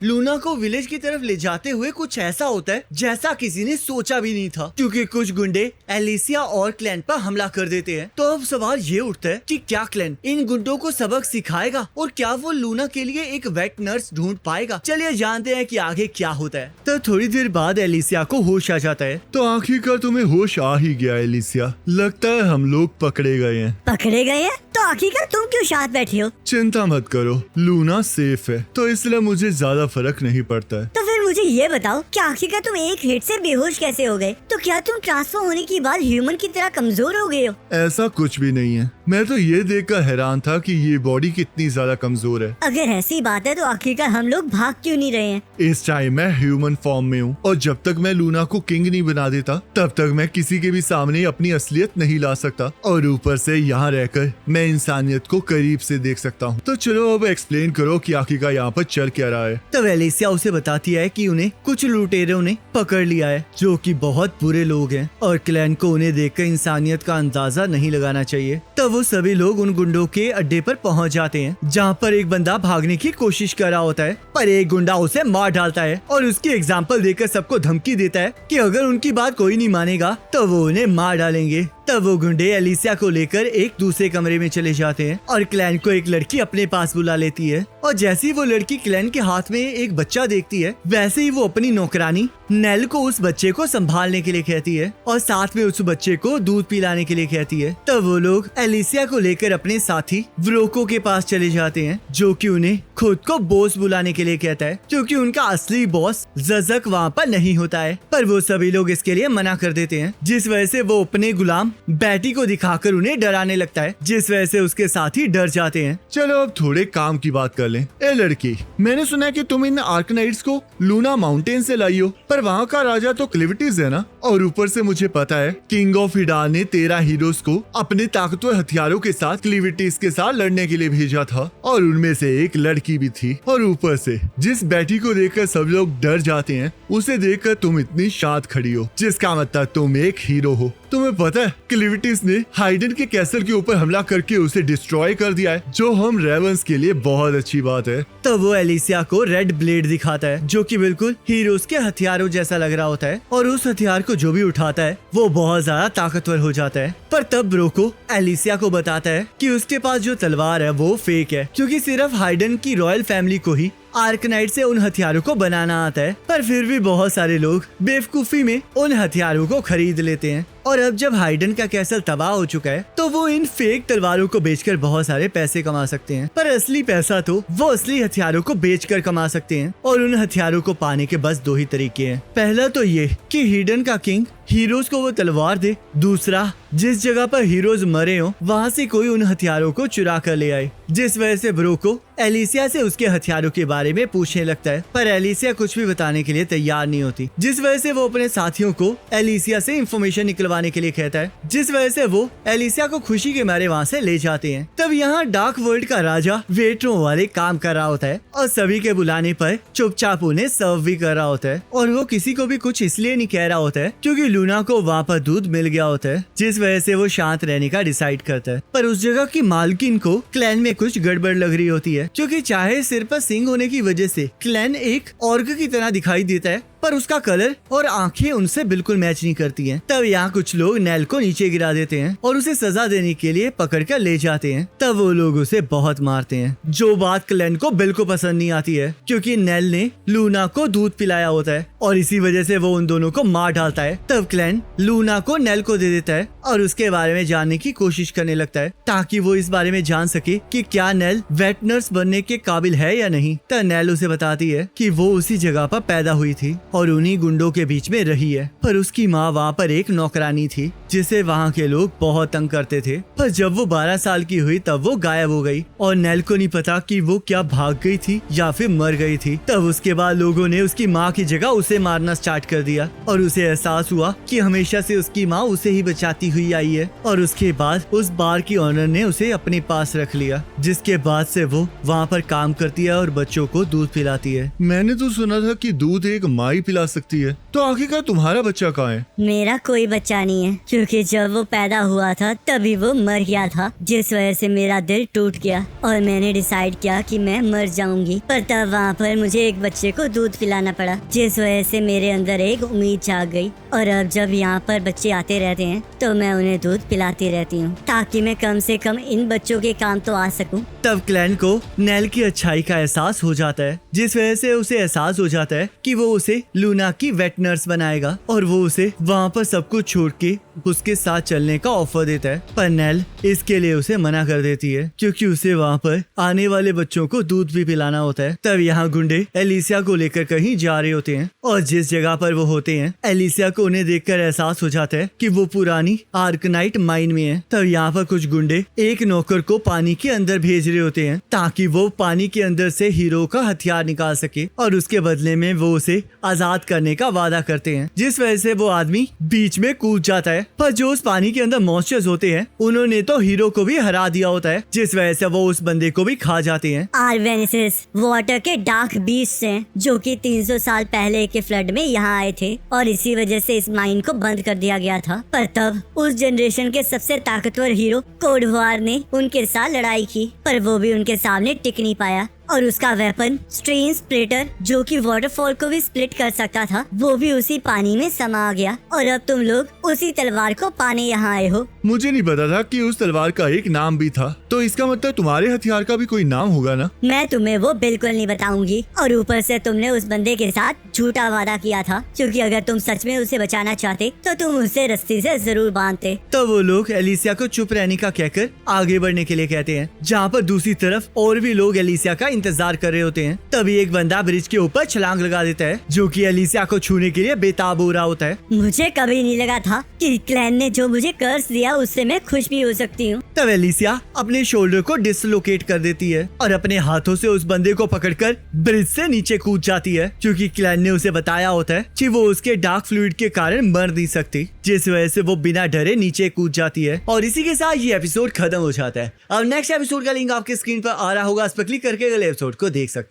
Luna को village की तरफ ले जाते हुए कुछ ऐसा होता है जैसा किसी ने सोचा भी नहीं था, क्योंकि कुछ गुंडे एलिसिया और क्लैन पर हमला कर देते हैं। तो अब सवाल ये उठता है कि क्या क्लैन इन गुंडों को सबक सिखाएगा और क्या वो लूना के लिए एक वेट नर्स ढूंढ पाएगा। चलिए जानते हैं कि आगे क्या होता है। तो थोड़ी देर बाद एलिसिया को होश आ जाता है। तो आखिरकार तुम्हें होश आ ही गया एलिसिया, लगता है हम लोग पकड़े गए हैं। पकड़े गए हैं? तो आखिरकार तुम क्यों साथ बैठी हो? चिंता मत करो, लूना सेफ है, तो इसलिए मुझे ज्यादा फर्क नहीं पड़ता है। तो फिर मुझे ये बताओ कि आखिरकार तुम एक हिट से बेहोश कैसे हो गए? तो क्या तुम ट्रांसफर होने के बाद ह्यूमन की तरह कमजोर हो गए हो? ऐसा कुछ भी नहीं है, मैं तो ये देखकर हैरान था कि ये बॉडी कितनी ज्यादा कमजोर है। अगर ऐसी बात है तो आखिरकार हम लोग भाग क्यों नहीं रहे हैं? इस टाइम मैं ह्यूमन फॉर्म में हूँ और जब तक मैं लूना को किंग नहीं बना देता तब तक मैं किसी के भी सामने अपनी असलियत नहीं ला सकता, और ऊपर से यहाँ रहकर मैं इंसानियत को करीब से देख सकता हूँ। तो चलो अब एक्सप्लेन करो कि आखिरकार यहाँ पर चल क्या रहा है। तब एलिसिया उसे बताती है कि उन्हें कुछ लुटेरों ने पकड़ लिया है जो कि बहुत बुरे लोग हैं और क्लैन को उन्हें देखकर इंसानियत का अंदाजा नहीं लगाना चाहिए। तब वो सभी लोग उन गुंडों के अड्डे पर पहुंच जाते हैं जहाँ पर एक बंदा भागने की कोशिश कर रहा होता है, पर एक गुंडा उसे मार डालता है और उसकी एग्जाम्पल देकर सबको धमकी देता है कि अगर उनकी बात कोई नहीं मानेगा तो वो उन्हें मार डालेंगे। तब वो गुंडे एलिसिया को लेकर एक दूसरे कमरे में चले जाते हैं और क्लैन को एक लड़की अपने पास बुला लेती है। और जैसे ही वो लड़की क्लैन के हाथ में एक बच्चा देखती है वैसे ही वो अपनी नौकरानी नेल को उस बच्चे को संभालने के लिए कहती है और साथ में उस बच्चे को दूध पिलाने के लिए कहती है। तब वो लोग एलिसिया को लेकर अपने साथी व्रोको के पास चले जाते हैं जो कि उन्हें खुद को बॉस बुलाने के लिए कहता है, क्योंकि उनका असली बॉस जजक वहाँ पर नहीं होता है। पर वो सभी लोग इसके लिए मना कर देते हैं, जिस वजह से वो अपने गुलाम बैटी को दिखाकर उन्हें डराने लगता है, जिस वजह से उसके साथी डर जाते हैं। चलो अब थोड़े काम की बात कर लें। ए लड़की, मैंने सुना है कि तुम इन आर्कनाइट्स को लूना माउंटेन से लाई हो, पर वहाँ का राजा तो क्लिविटीज है ना, और ऊपर से मुझे पता है किंग ऑफ हिडान ने 13 हीरोज को अपने ताकतवर हथियारों के साथ क्लिविटीज के साथ लड़ने के लिए भेजा था और उनमें से एक लड़की भी थी। और ऊपर से जिस बैटी को देखकर सब लोग डर जाते हैं उसे देखकर तुम इतनी शांत खड़ी हो, जिसका मतलब तुम एक हीरो हो। तुम्हें पता है क्लिविटीज ने हाइडन के कैसल के ऊपर हमला करके उसे डिस्ट्रॉय कर दिया है, जो हम रेवंस के लिए बहुत अच्छी बात है। तब वो एलिसिया को रेड ब्लेड दिखाता है जो कि बिल्कुल हीरोज के हथियारों जैसा लग रहा होता है, और उस हथियार को जो भी उठाता है वो बहुत ज्यादा ताकतवर हो जाता है। पर तब ब्रोको एलिसिया को बताता है कि उसके पास जो तलवार है वो फेक है, क्योंकि सिर्फ हाइडन की रॉयल फैमिली को ही आर्कनाइट से उन हथियारों को बनाना आता है। पर फिर भी बहुत सारे लोग बेवकूफी में उन हथियारों को खरीद लेते हैं, और अब जब हाइडन का कैसल तबाह हो चुका है तो वो इन फेक तलवारों को बेचकर बहुत सारे पैसे कमा सकते हैं। पर असली पैसा तो वो असली हथियारों को बेचकर कमा सकते हैं, और उन हथियारों को पाने के बस दो ही तरीके हैं। पहला तो ये कि हिडन का किंग हीरोज को वो तलवार दे, दूसरा जिस जगह पर हीरोज मरे हो वहाँ से कोई उन हथियारों को चुरा कर ले आए। जिस वजह से ब्रोको एलिसिया से उसके हथियारों के बारे में पूछने लगता है, पर एलिसिया कुछ भी बताने के लिए तैयार नहीं होती, जिस वजह से वो अपने साथियों को एलिसिया से इंफॉर्मेशन निकलवाने के लिए कहता है, जिस वजह से वो एलिसिया को खुशी के मारे वहाँ से ले जाते हैं। तब यहाँ डार्क वर्ल्ड का राजा वेटरों वाले काम कर रहा होता है और सभी के बुलाने पर चुपचाप उन्हें सर्व भी कर रहा होता है, और वो किसी को भी कुछ इसलिए नहीं कह रहा होता है क्योंकि लूना को वहाँ पर दूध मिल गया होता है, जिस वजह से वो शांत रहने का डिसाइड करता है। पर उस जगह की मालकिन को क्लैन में कुछ गड़बड़ लग रही होती है, क्योंकि चाहे सिर पर सिंग होने की वजह से क्लैन एक ऑर्ग की तरह दिखाई देता है, पर उसका कलर और आंखें उनसे बिल्कुल मैच नहीं करती हैं। तब यहाँ कुछ लोग नेल को नीचे गिरा देते हैं और उसे सजा देने के लिए पकड़ कर ले जाते हैं। तब वो लोग उसे बहुत मारते हैं, जो बात क्लैन को बिल्कुल पसंद नहीं आती है, क्योंकि नेल ने लूना को दूध पिलाया होता है और इसी वजह से वो उन दोनों को मार डालता है। तब क्लैन लूना को नेल को दे देता है और उसके बारे में जानने की कोशिश करने लगता है, ताकि वो इस बारे में जान सके कि क्या नेल वेट नर्स बनने के काबिल है या नहीं। तब नेल उसे बताती है कि वो उसी जगह पर पैदा हुई थी और उन्हीं गुंडों के बीच में रही है, पर उसकी माँ वहाँ पर एक नौकरानी थी जिसे वहाँ के लोग बहुत तंग करते थे। पर जब वो 12 साल की हुई तब वो गायब हो गई और नेल को नहीं पता कि वो क्या भाग गई थी या फिर मर गई थी। तब उसके बाद लोगों ने उसकी माँ की जगह उसे मारना स्टार्ट कर दिया और उसे एहसास हुआ कि हमेशा से उसकी माँ उसे ही बचाती हुई आई है। और उसके बाद उस बार की ऑनर ने उसे अपने पास रख लिया, जिसके बाद से वो वहाँ पर काम करती है और बच्चों को दूध पिलाती है। मैंने तो सुना था कि दूध एक माँ ही पिला सकती है, तो आखिरकार तुम्हारा बच्चा कहाँ है? मेरा कोई बच्चा नहीं है, क्योंकि जब वो पैदा हुआ था तभी वो मर गया था, जिस वजह से मेरा दिल टूट गया और मैंने डिसाइड किया कि मैं मर जाऊंगी। पर तब वहाँ पर मुझे एक बच्चे को दूध पिलाना पड़ा, जिस वजह से मेरे अंदर एक उम्मीद जाग गई। और अब जब यहाँ पर बच्चे आते रहते हैं तो मैं उन्हें दूध पिलाती रहती हूँ, ताकि मैं कम से कम इन बच्चों के काम तो आ सकूं। तब क्लैन को नेल की अच्छाई का एहसास हो जाता है, जिस वजह से उसे एहसास हो जाता है कि वो उसे लूना की वेट नर्स बनाएगा और वो उसे वहाँ पर सब कुछ छोड़ के उसके साथ चलने का ऑफर देता है। पर नेल इसके लिए उसे मना कर देती है, क्योंकि उसे वहाँ पर आने वाले बच्चों को दूध भी पिलाना होता है। तब यहाँ गुंडे एलिसिया को लेकर कहीं जा रहे होते हैं और जिस जगह पर वो होते हैं एलिसिया को उन्हें देखकर एहसास हो जाता है कि वो पुरानी आर्कनाइट माइन में है। तब यहाँ पर कुछ गुंडे एक नौकर को पानी के अंदर भेज रहे होते हैं ताकि वो पानी के अंदर से हीरो का हथियार निकाल सके और उसके बदले में वो उसे आजाद करने का वादा करते हैं, जिस वजह से वो आदमी बीच में कूद जाता है। पर जो उस पानी के अंदर मॉन्स्टर्स होते हैं उन्होंने तो हीरो को भी हरा दिया होता है, जिस वजह से वो उस बंदे को भी खा जाते हैं। आर्वेनेसिस वाटर के डार्क बीस्ट हैं, जो कि 300 साल पहले के फ्लड में यहाँ आए थे और इसी वजह से इस माइन को बंद कर दिया गया था। पर तब उस जनरेशन के सबसे ताकतवर हीरो कोड वार ने उनके साथ लड़ाई की, पर वो भी उनके सामने टिक नहीं पाया और उसका वेपन स्ट्रेन स्प्लिटर, जो कि वाटरफॉल को भी स्प्लिट कर सकता था, वो भी उसी पानी में समा गया। और अब तुम लोग उसी तलवार को पाने यहाँ आए हो। मुझे नहीं पता था कि उस तलवार का एक नाम भी था, तो इसका मतलब तुम्हारे हथियार का भी कोई नाम होगा ना? मैं तुम्हें वो बिल्कुल नहीं बताऊंगी। और ऊपर से तुमने उस बंदे के साथ झूठा वादा किया था, क्योंकि अगर तुम सच में उसे बचाना चाहते तो तुम उसे रस्सी से जरूर बांधते। तब वो लोग एलिसिया को चुप रहने का कहकर आगे बढ़ने के लिए कहते हैं, जहाँ पर दूसरी तरफ और भी लोग एलिसिया का इंतजार कर रहे होते हैं। तभी एक बंदा ब्रिज के ऊपर छलांग लगा देता है, जो कि एलिसिया को छूने के लिए बेताब हो रहा होता है। मुझे कभी नहीं लगा था कि क्लैन ने जो मुझे कर्स दिया उससे मैं खुश भी हो सकती हूँ। तब एलिसिया अपने शोल्डर को डिसलोकेट कर देती है और अपने हाथों से उस बंदे को पकड़कर ब्रिज से नीचे कूद जाती है, क्योंकि क्लैन ने उसे बताया होता है कि वो उसके डार्क फ्लूइड के कारण मर नहीं सकती, जिस वजह से वो बिना डरे नीचे कूद जाती है। और इसी के साथ ये एपिसोड खत्म हो जाता है। अब नेक्स्ट एपिसोड का लिंक आपके स्क्रीन पर आ रहा होगा, उस पर क्लिक करके अगले एपिसोड को देख सकते हैं।